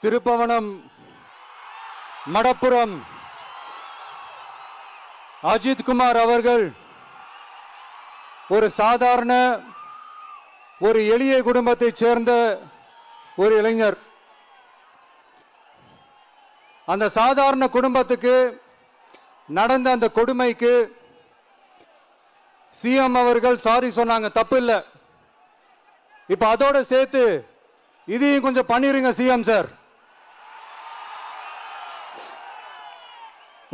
திருப்பவனம் மடப்புரம் அஜித் குமார் அவர்கள் ஒரு சாதாரண ஒரு எளிய குடும்பத்தைச் சேர்ந்த ஒரு இளைஞர். அந்த சாதாரண குடும்பத்துக்கு நடந்த அந்த கொடுமைக்கு சிஎம் அவர்கள் சாரி சொன்னாங்க, தப்பு இல்லை. இப்ப அதோட சேர்த்து இதையும் கொஞ்சம் பண்ணிருங்க சிஎம் சார்.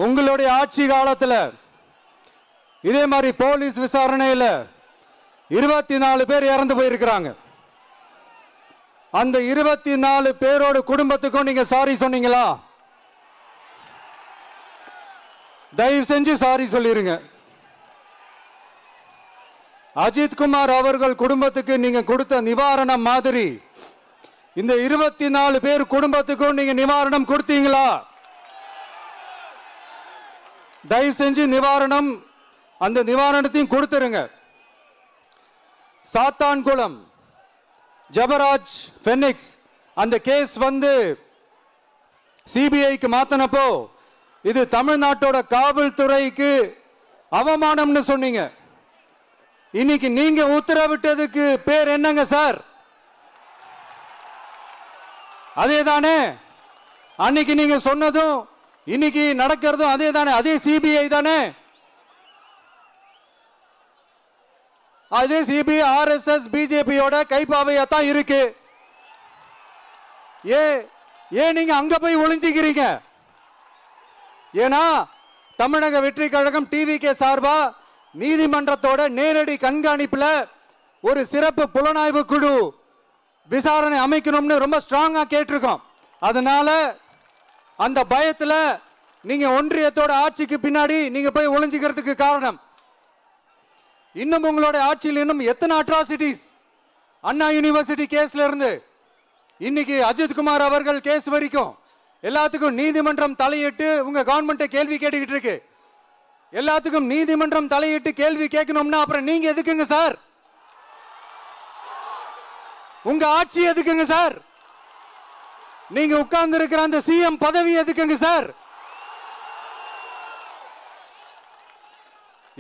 உங்களுடைய ஆட்சி காலத்தில் இதே மாதிரி போலீஸ் விசாரணையில் 24 பேர் இறந்து போயிருக்கிறாங்க. அந்த 24 பேரோட குடும்பத்துக்கும் நீங்க சாரி சொன்னீங்களா? தயவு செஞ்சு சாரி சொல்லிருங்க. அஜித் குமார் அவர்கள் குடும்பத்துக்கு நீங்க கொடுத்த நிவாரணம் மாதிரி இந்த 24 பேர் குடும்பத்துக்கும் நீங்க நிவாரணம் கொடுத்தீங்களா? தயவு செஞ்சு நிவாரணம், அந்த நிவாரணத்தையும் கொடுத்துருங்க. சாத்தான்குளம் ஜபராஜ் ஃபெனிக்ஸ் அந்த கேஸ் வந்து சிபிஐக்கு மாத்தினப்போ இது தமிழ்நாட்டோட காவல்துறைக்கு அவமானம்னு சொன்னீங்க. இன்னைக்கு நீங்க உத்தரவிட்டதுக்கு பேர் என்னங்க சார்? அதே தானே அன்னைக்கு நீங்க சொன்னதும் இன்னைக்கு நடக்கிறதும் அதே தானே? அதே சிபிஐ தானே? அதே சிபிஐ ஆர்எஸ்எஸ் பிஜேபியோட கைப்பாவையா தான் இருக்கு. ஏன் நீங்க அங்க போய் ஒளிஞ்சிக்கிறீங்க? ஏன்னா தமிழக வெற்றி கழகம் டிவிகே சார்பா நீதிமன்றத்தோட நேரடி கண்காணிப்புல ஒரு சிறப்பு புலனாய்வு குழு விசாரணை அமைக்கணும்னு ரொம்ப ஸ்ட்ராங்கா கேட்டிருக்கோம். அதனால அந்த பயத்துல நீங்க ஒன்றியத்தோட ஆட்சிக்கு பின்னாடி நீங்க போய் ஒளிஞ்சிக்கிறதுக்கு காரணம். இன்னும் உங்களோட ஆட்சியில் இன்னும் எத்தனை அட்ராசிட்டிஸ், அண்ணா யூனிவர்சிட்டி கேஸ்ல இருந்து இன்னைக்கு அஜித் குமார் அவர்கள் கேஸ் வரைக்கும் எல்லாத்துக்கும் நீதிமன்றம் தலையிட்டு உங்க கவர்மெண்ட் கேள்வி கேட்டுக்கிட்டு இருக்கு. எல்லாத்துக்கும் நீதிமன்றம் தலையிட்டு கேள்வி கேட்கணும்னா அப்புறம் நீங்க எதுக்குங்க சார்? உங்க ஆட்சி எதுக்குங்க சார்? நீங்க உட்கார்ந்து இருக்கிற அந்த சிஎம் பதவி எதுக்குங்க சார்?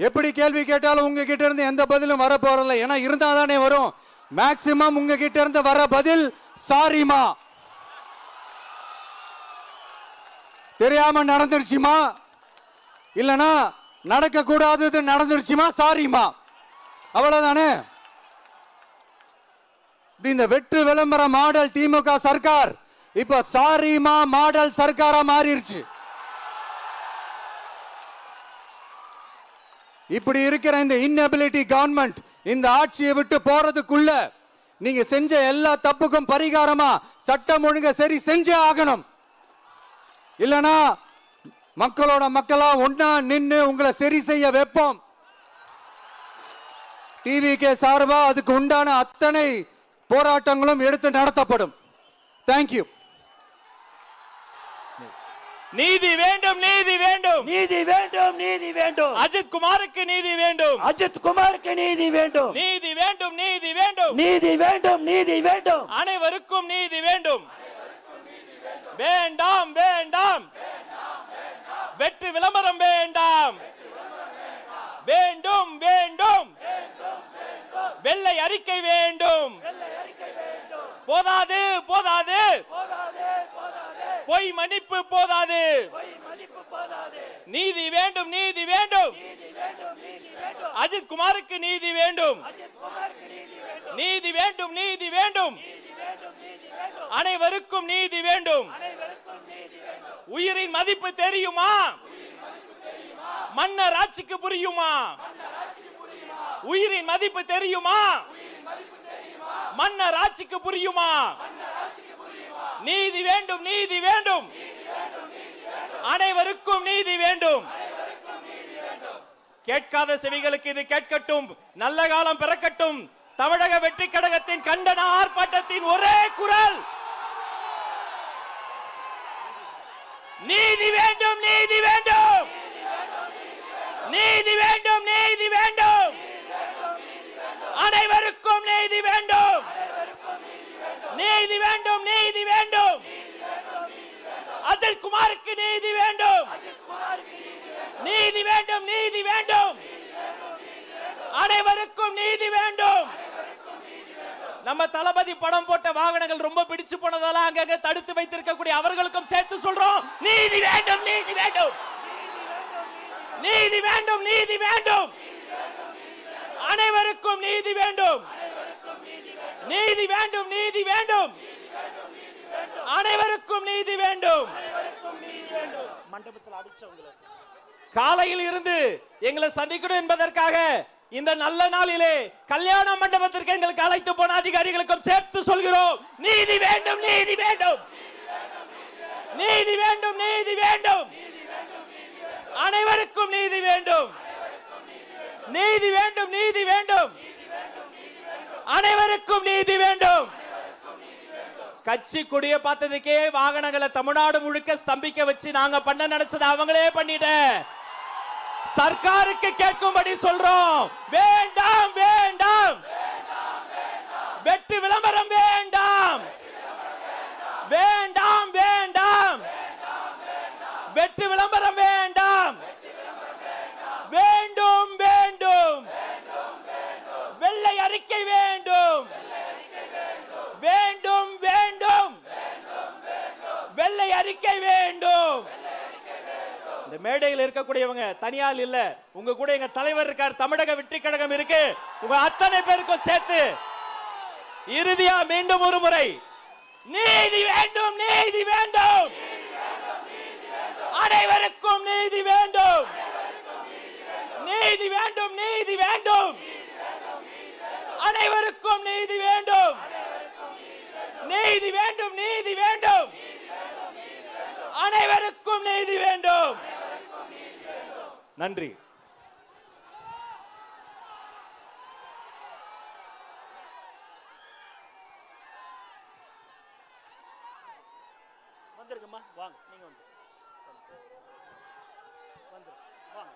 எப்படி கேள்வி கேட்டாலும் உங்க கிட்ட இருந்து எந்த பதிலும் வர போறதில்ல. ஏன்னா இருந்தா தானே வரும். மேக்சிமம் உங்க கிட்ட இருந்து வர பதில் சாரிமா, தெரியாம நடந்துருச்சுமா, இல்லனா நடக்க கூடாதது நடந்துருச்சுமா, சாரிமா, அவ்வளவுதானே. இந்த வெற்று விளம்பர மாடல் திமுக சர்க்கார் இப்ப சாரிமா மாடல் சர்க்காரா மாறிடுச்சு. இப்படி இருக்கிற இந்த இன்எபிலிட்டி கவர்மெண்ட் இந்த ஆட்சியை விட்டு போறதுக்குள்ள நீங்க செஞ்ச எல்லா தப்புக்கும் பரிகாரமா சட்டம் ஒழுங்க சரி செஞ்சே ஆகணும். இல்லனா மக்களோட மக்களா ஒன்னா நின்று உங்களை சரி செய்ய வைப்போம். டிவிகே சார்பா அதுக்கு உண்டான அத்தனை போராட்டங்களும் எடுத்து நடத்தப்படும். தேங்க்யூ. நீதி வேண்டும், நீதி வேண்டும், நீதி வேண்டும், நீதி வேண்டும். அஜித் குமாருக்கு நீதி வேண்டும், அஜித் குமாருக்கு நீதி வேண்டும், நீதி வேண்டும், நீதி வேண்டும், நீதி வேண்டும், நீதி வேண்டும். அனைவருக்கும் நீதி வேண்டும். வேண்டாம் வேண்டாம், வெற்றி விளம்பரம் வேண்டாம். வேண்டும் வேண்டும், வெள்ளை அறிக்கை வேண்டும். போதாது போதாது, பொய் மன்னிப்பு போதாது. நீதி வேண்டும், நீதி வேண்டும். அஜித் குமாருக்கு நீதி வேண்டும், நீதி வேண்டும், நீதி வேண்டும். அனைவருக்கும் நீதி வேண்டும். உயிரின் மதிப்பு தெரியுமா? மன்னர் ஆட்சிக்கு புரியுமா? உயிரின் மதிப்பு தெரியுமா? மன்னர் ஆட்சிக்கு புரியுமா? நீதி வேண்டும், நீதி வேண்டும். அனைவருக்கும் நீதி வேண்டும். கேட்காத செவிகளுக்கு இது கேட்கட்டும். நல்ல காலம் பிறக்கட்டும். தமிழக வெற்றி கழகத்தின் கண்டன ஆர்ப்பாட்டத்தின் ஒரே குரல் நீதி வேண்டும், நீதி வேண்டும், நீதி வேண்டும், நீதி வேண்டும். அனைவருக்கும் நீதி வேண்டும், நீதி வேண்டும், நீதி வேண்டும். குமாருக்கு நீதி வேண்டும். நீதி வேண்டும், நீதி வேண்டும். அனைவருக்கும் நீதி வேண்டும். நம்ம தளபதி படம் போட்ட வாகனங்கள் ரொம்ப பிடிச்சு போனதால அங்கங்க தடுத்து வைத்திருக்கக்கூடிய அவர்களுக்கும் சேர்த்து சொல்றோம், நீதி வேண்டும், நீதி வேண்டும். நீதி வேண்டும், நீதி வேண்டும். அனைவருக்கும் நீதி வேண்டும். நீதி வேண்டும், நீதி வேண்டும். அனைவருக்கும் நீதி வேண்டும். மண்டபத்தில் அடிச்சவங்களுக்கு காலையில் இருந்து எங்களை சந்திக்கணும் என்பதற்காக இந்த நல்ல நாளிலே கல்யாண மண்டபத்திற்கு எங்களுக்கு அழைத்து போன அதிகாரிகளுக்கும் சேர்த்து சொல்கிறோம், நீதி வேண்டும், நீதி வேண்டும். நீதி வேண்டும், நீதி வேண்டும். அனைவருக்கும் நீதி வேண்டும். நீதி வேண்டும், நீதி வேண்டும். அனைவருக்கும் நீதி வேண்டும். கட்சி கொடியை பார்த்ததுக்கே வாகனங்களை தமிழ்நாடு முழுக்க ஸ்தம்பிக்க வச்சு நாங்க பண்ண நினைச்சது அவங்களே பண்ணிட்ட. சர்க்காருக்கு கேட்கும்படி சொல்றோம், வேண்டாம், வேண்டாம். வெற்றி விளம்பரம் வேண்டாம். வேண்டாம், வேண்டாம். வெற்றி விளம்பரம் வேண்டாம். வேண்டும், வேண்டும். வெள்ளை அறிக்கை வேண்டும். வேண்டும், வேண்டும். வெள்ளை அறிக்கை வேண்டும். இந்த மேடையில் இருக்கக்கூடியவங்க தனியால் இல்ல, உங்க கூட எங்க தலைவர் இருக்கார், தமிழக வெற்றி கழகம் இருக்கு, உங்க அத்தனை பேருக்கும் சேர்த்து இறுதியா மீண்டும் ஒரு முறை நீதி வேண்டும், நீதி வேண்டும். அனைவருக்கும் நீதி வேண்டும். நீதி வேண்டும், நீதி வேண்டும். அனைவருக்கும் நீதி வேண்டும். நீதி வேண்டும், நீதி வேண்டும். அனைவருக்கும் நீதி வேண்டும். நன்றி. வந்திருக்குமா, வாங்க, நீங்க வந்து வாங்க.